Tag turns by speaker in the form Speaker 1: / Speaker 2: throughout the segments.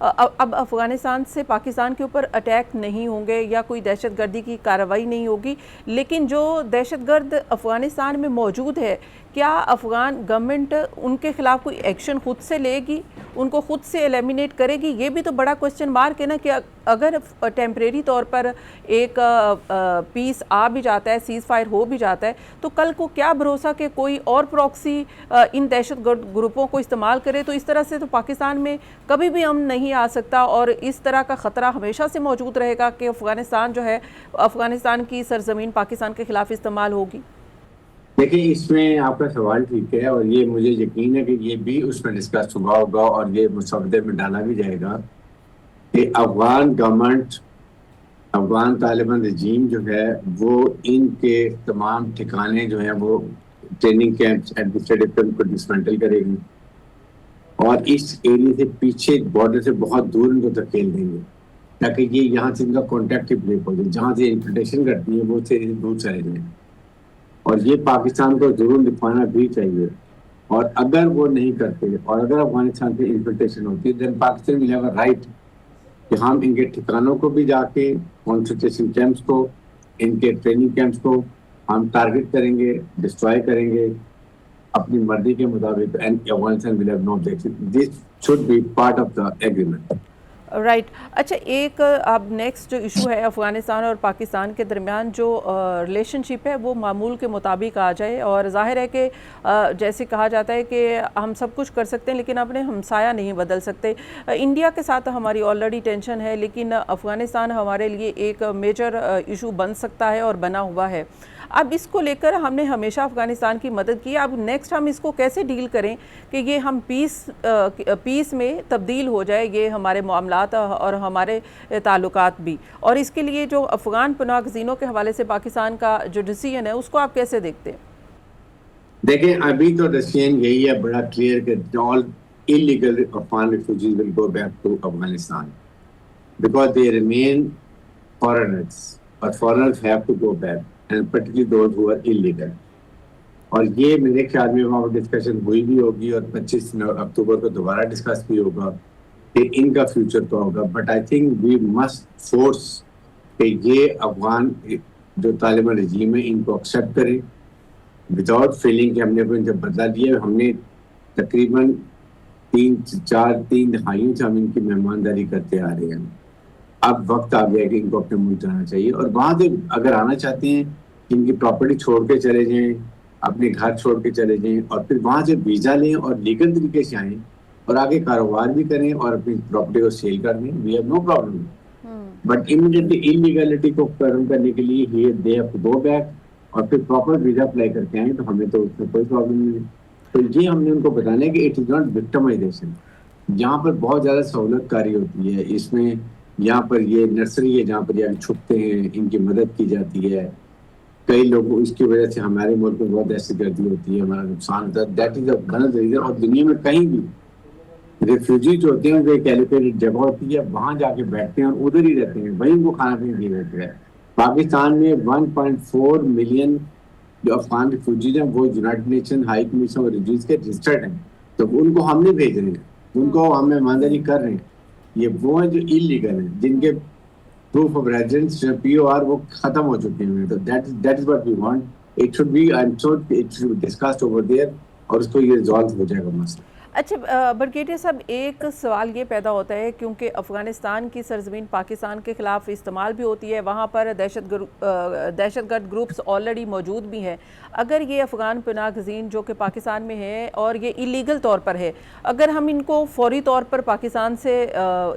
Speaker 1: اب افغانستان سے پاکستان کے اوپر اٹیک نہیں ہوں گے یا کوئی دہشت گردی کی کارروائی نہیں ہوگی، لیکن جو دہشت گرد افغانستان میں موجود ہے، کیا افغان گورنمنٹ ان کے خلاف کوئی ایکشن خود سے لے گی، ان کو خود سے ایلیمینیٹ کرے گی؟ یہ بھی تو بڑا کوسچن مارک ہے نا، کہ اگر ٹیمپریری طور پر ایک پیس آ بھی جاتا ہے، سیز فائر ہو بھی جاتا ہے، تو کل کو کیا بھروسہ کہ کوئی اور پراکسی ان دہشت گرد گروپوں کو استعمال کرے؟ تو اس طرح سے تو پاکستان میں کبھی بھی امن نہیں آ سکتا، اور اس طرح کا خطرہ ہمیشہ سے موجود رہے گا کہ افغانستان جو ہے، افغانستان کی سرزمین پاکستان کے خلاف استعمال ہوگی۔
Speaker 2: دیکھیں، اس میں آپ کا سوال ٹھیک ہے، اور یہ مجھے یقین ہے کہ یہ بھی اس میں ڈسکس ہوا ہوگا اور یہ مسودے میں ڈالا بھی جائے گا کہ افغان گورنمنٹ، افغان طالبان رجیم جو ہے وہ ان کے تمام ٹھکانے جو ہیں وہ ٹریننگ کیمپس ایڈمنسٹریٹو کیمپ کو ڈسمینٹل کرے گی، اور اس ایریے سے پیچھے بارڈر سے بہت دور ان کو دھکیل دیں گے، تاکہ یہ یہاں سے ان کا کانٹیکٹ ہی بریک ہو جائے، جہاں سے انفلٹریشن کرتی ہے وہ سے دور چلے جائیں، اور یہ پاکستان کو ضرور لکھوانا بھی چاہیے۔ اور اگر وہ نہیں کرتے اور اگر افغانستان سے انفلٹریشن ہوتی ہے، then Pakistan will have a right کہ ہم ان کے ٹھکانوں کو بھی جا کے، کنسنٹریشن کیمپس کو، ان کے ٹریننگ کیمپس کو ہم ٹارگٹ کریں گے، ڈسٹرائے کریں گے اپنی مرضی کے مطابق، and Afghanistan will have no objection. This should be part of the agreement.
Speaker 1: Right. اچھا، ایک اب نیکسٹ جو ایشو ہے افغانستان اور پاکستان کے درمیان، جو ریلیشن شپ ہے وہ معمول کے مطابق آ جائے، اور ظاہر ہے کہ جیسے کہا جاتا ہے کہ ہم سب کچھ کر سکتے ہیں لیکن اپنے ہمسایہ نہیں بدل سکتے۔ انڈیا کے ساتھ ہماری آلریڈی ٹینشن ہے، لیکن افغانستان ہمارے لیے ایک میجر ایشو بن سکتا ہے اور بنا ہوا ہے۔ اب اس کو لے کر ہم نے ہمیشہ افغانستان کی مدد کی، اب نیکسٹ ہم اس کو کیسے ڈیل کریں کہ یہ ہم پیس میں تبدیل ہو جائے یہ ہمارے معاملات اور ہمارے تعلقات بھی، اور اس کے لیے جو افغان پناہ گزینوں کے حوالے سے پاکستان کا جو ڈیسیژن ہے اس کو آپ کیسے دیکھتے ہیں؟
Speaker 2: دیکھیں، ابھی تو ڈیسیژن یہی ہے بڑا کلیئر کہ all illegal Afghan refugees will go back to Afghanistan because they remain foreigners, or foreigners have to go back, and particularly those who are illegal. اور یہ میرے خیال میں وہاں ڈسکشن ہوئی بھی ہوگی، اور 25 اکتوبر کو دوبارہ ڈسکس بھی ہوگا کہ ان کا فیوچر کیا ہوگا۔ But I think we must force کہ یہ افغان جو طالبان رجیم ہے ان کو ایکسیپٹ کریں وداؤٹ فیلنگ کہ ہم نے کوئی جب بدلا لیا۔ ہم نے تقریباً تین دہائیوں سے ہم ان کی مہمانداری کرتے آ رہے ہیں، اب وقت آ گیا کہ ان کو اپنے ملک جانا چاہیے، اور وہاں سے اگر آنا چاہتے ہیں ان کی پراپرٹی چھوڑ کے چلے جائیں، اپنے گھر چھوڑ کے چلے جائیں، اور پھر وہاں سے ویزا لیں اور لیگل طریقے سے آئیں اور آگے کاروبار بھی کریں اور اپنی پراپرٹی کو سیل کر دیں، we have no problem. But immediately illegality کو ختم کرنے کے لیے they have to go back, اور پھر پراپر ویزا اپلائی کر کے آئیں، تو ہمیں تو اس میں کوئی پرابلم نہیں ہے۔ تو یہ ہم نے ان کو بتانا ہے کہ اٹ از ناٹ وکٹمائزیشن، یہاں پر بہت زیادہ سہولت کاری ہوتی ہے، اس میں یہاں پر یہ نرسری ہے جہاں پر یہ چھپتے ہیں، ان کی مدد کی جاتی ہے، کئی لوگوں اس کی وجہ سے ہمارے ملک میں بہت دہشت گردی ہوتی ہے، ہمارا نقصان ہوتا ہے، that is one of the reason. اور دنیا میں کہیں بھی ریفیوجی جو ہوتے ہیں وہ ایک ایلوکیٹڈ جگہ ہوتی ہے، وہاں جا کے بیٹھتے ہیں اور ادھر ہی رہتے ہیں، وہیں وہ کھانا پینا دیا جاتا ہے۔ پاکستان میں 1.4 ملین جو افغان ریفیوجیز ہیں وہ یونائٹڈ نیشن ہائی کمیشن اور ریفیوجیز کے رجسٹرڈ ہیں، تو ان کو ہم نہیں بھیج رہے ہیں، ان کو ہم مہمانداری کر رہے ہیں۔ یہ وہ ہیں جو انلیگل ہیں، جن کے proof of residence P O R وہ ختم ہو چکے ہیں، تو that is what we want. It should be, I am sure it should be discussed over there, اور اس کو یہ ریزالو ہو جائے گا مسئلہ۔
Speaker 1: اچھا برگیڈیئر صاحب، ایک سوال یہ پیدا ہوتا ہے کیونکہ افغانستان کی سرزمین پاکستان کے خلاف استعمال بھی ہوتی ہے، وہاں پر دہشت گرد گروپس آلریڈی موجود بھی ہیں، اگر یہ افغان پناہ گزین جو کہ پاکستان میں ہے اور یہ ایلیگل طور پر ہے، اگر ہم ان کو فوری طور پر پاکستان سے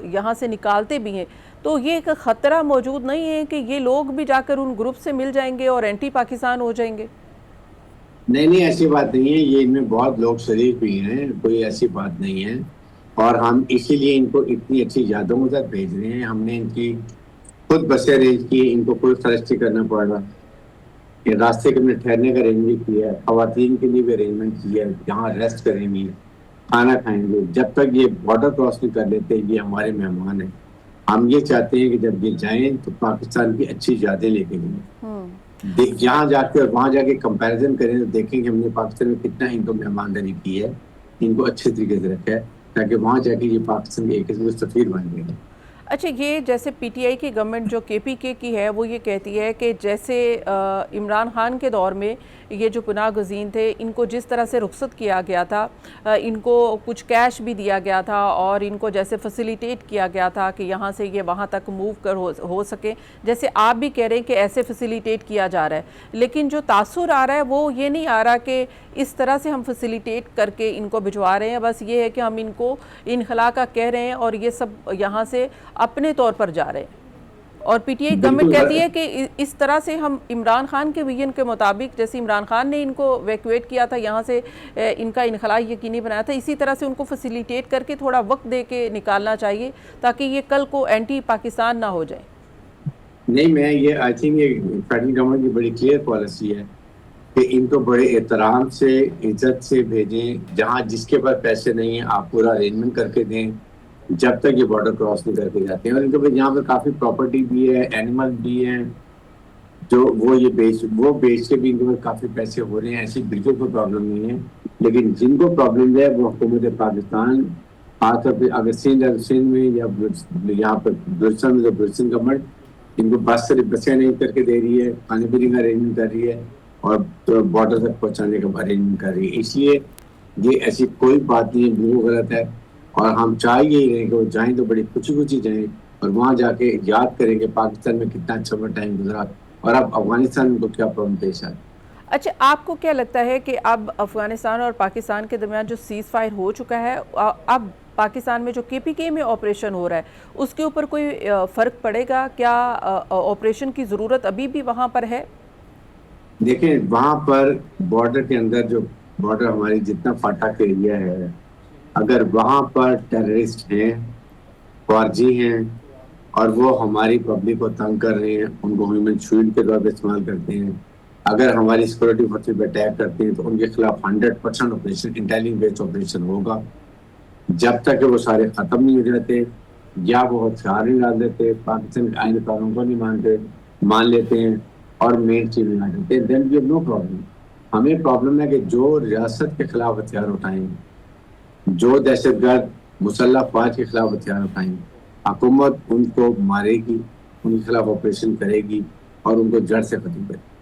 Speaker 1: یہاں سے نکالتے بھی ہیں، تو یہ ایک خطرہ موجود نہیں ہے کہ یہ لوگ بھی جا کر ان گروپ سے مل جائیں گے اور اینٹی پاکستان ہو جائیں گے؟
Speaker 2: نہیں، ایسی بات نہیں ہے، یہ ان میں بہت لوگ شریک بھی ہیں، کوئی ایسی بات نہیں ہے، اور ہم اسی لیے ان کو اتنی اچھی یادوں کے ساتھ بھیج رہے ہیں۔ ہم نے ان کی خود بسیں ارینج کی، ان کو کوئی خرچ نہیں کرنا پڑ رہا، کہ راستے کے میں ٹھہرنے کا ارینجمنٹ کیا ہے، خواتین کے لیے بھی ارینجمنٹ کیا ہے، جہاں ریسٹ کریں گی، کھانا کھائیں گے، جب تک یہ بارڈر کراس نہیں کر لیتے یہ ہمارے مہمان ہیں۔ ہم یہ چاہتے ہیں کہ جب یہ جائیں تو پاکستان کی اچھی یادیں لے کے جائیں، یہاں جا کے اور وہاں جا کے کمپیریزن کریں تو دیکھیں کہ ہم نے پاکستان میں کتنا ان کو مہمانداری کی ہے، ان کو اچھے طریقے سے رکھا ہے، تاکہ وہاں جا کے یہ پاکستان کے ایک قسم کے سفیر بن گئے.
Speaker 1: اچھا، یہ جیسے پی ٹی آئی کی گورنمنٹ جو کے پی کے کی ہے وہ یہ کہتی ہے کہ جیسے عمران خان کے دور میں یہ جو پناہ گزین تھے ان کو جس طرح سے رخصت کیا گیا تھا، ان کو کچھ کیش بھی دیا گیا تھا اور ان کو جیسے فیسیلیٹیٹ کیا گیا تھا کہ یہاں سے یہ وہاں تک موو کر ہو سکے، جیسے آپ بھی کہہ رہے ہیں کہ ایسے فیسیلیٹیٹ کیا جا رہا ہے، لیکن جو تاثر آ رہا ہے وہ یہ نہیں آ رہا کہ اس طرح سے ہم فیسیلیٹیٹ کر کے ان کو بھجوا رہے ہیں، بس یہ ہے کہ ہم ان کو انخلا کا کہہ رہے ہیں اور یہ سب یہاں سے اپنے طور پر جا رہے ہیں. اور پی ٹی آئی گورنمنٹ کہتی ہے کہ اس طرح سے ہم عمران خان کے ویژن کے مطابق، جیسے عمران خان نے ان کو ویکویٹ کیا تھا یہاں سے، ان کا انخلا یقینی بنایا تھا، اسی طرح سے ان کو فیسیلیٹیٹ کر کے تھوڑا وقت دے کے نکالنا چاہیے تاکہ یہ کل کو اینٹی پاکستان نہ ہو جائے.
Speaker 2: نہیں، میں یہ آئی تھنک یہ فیڈرل گورنمنٹ کی بڑی کلیئر پالیسی ہے کہ ان کو بڑے احترام سے عزت سے بھیجیں. جہاں جس کے پاس پیسے نہیں ہیں آپ پورا ارینجمنٹ کر کے دیں جب تک یہ بارڈر کراس نہیں کر کے جاتے ہیں. اور ان کے پاس یہاں پہ کافی پراپرٹی بھی ہے، اینیمل بھی ہیں جو وہ بیچ کے بھی ان کے پاس کافی پیسے ہو رہے ہیں. ایسی بالکل کوئی پرابلم نہیں ہے. لیکن جن کو پرابلم ہے وہ حکومت پاکستان، خاص طور پہ اگر سندھ میں یا یہاں پہ بلوچستان گورنمنٹ ان کو بسیں نہیں کر کے دے رہی ہے، کھانے پینے کا ارینجمنٹ کر رہی ہے اور بارڈر تک پہنچانے کا ارینجمنٹ کر رہی ہے. اس لیے یہ ایسی کوئی بات نہیں ہے، بالکل غلط ہے. اور ہم چاہ یہی رہے کہ وہ جائیں تو بڑی خوشی جائیں اور وہاں جا کے یاد کریں کہ پاکستان میں کتنا اچھا ٹائم گزرا اور اب افغانستان میں کو کیا پرابلم پیش آئے.
Speaker 1: اچھا، آپ کو کیا لگتا ہے کہ اب افغانستان اور پاکستان کے درمیان جو سیز فائر ہو چکا ہے، اب پاکستان میں جو کے پی کے میں آپریشن ہو رہا ہے اس کے اوپر کوئی فرق پڑے گا؟ کیا آپریشن کی ضرورت ابھی بھی وہاں پر ہے؟
Speaker 2: دیکھیں وہاں پر بارڈر کے اندر جو بارڈر ہماری جتنا فاٹا کا ایریا ہے، اگر وہاں پر ٹیررسٹ ہیں، فارجی ہیں اور وہ ہماری پبلک کو تنگ کر رہے ہیں، ان کو ہیومن شیلڈ کے طور پہ استعمال کرتے ہیں، اگر ہماری سیکورٹی فورسز پہ اٹیک کرتے ہیں تو ان کے خلاف 100% آپریشن انٹیلیجنس بیسڈ آپریشن ہوگا. جب تک کہ وہ سارے ختم نہیں ہو جاتے یا وہ ہتھیار نہیں ڈال دیتے، پاکستان کے آئین قانون کو نہیں مان لیتے ہیں اور مین چیز نہیں آ جاتے، دین وی ہیو نو پرابلم. ہمیں پرابلم ہے کہ جو ریاست کے خلاف ہتھیار اٹھائیں، جو دہشت گرد مسلح افواج کے خلاف ہتھیار اٹھائیں، حکومت ان کو مارے گی، ان کے خلاف آپریشن کرے گی اور ان کو جڑ سے ختم کرے گی.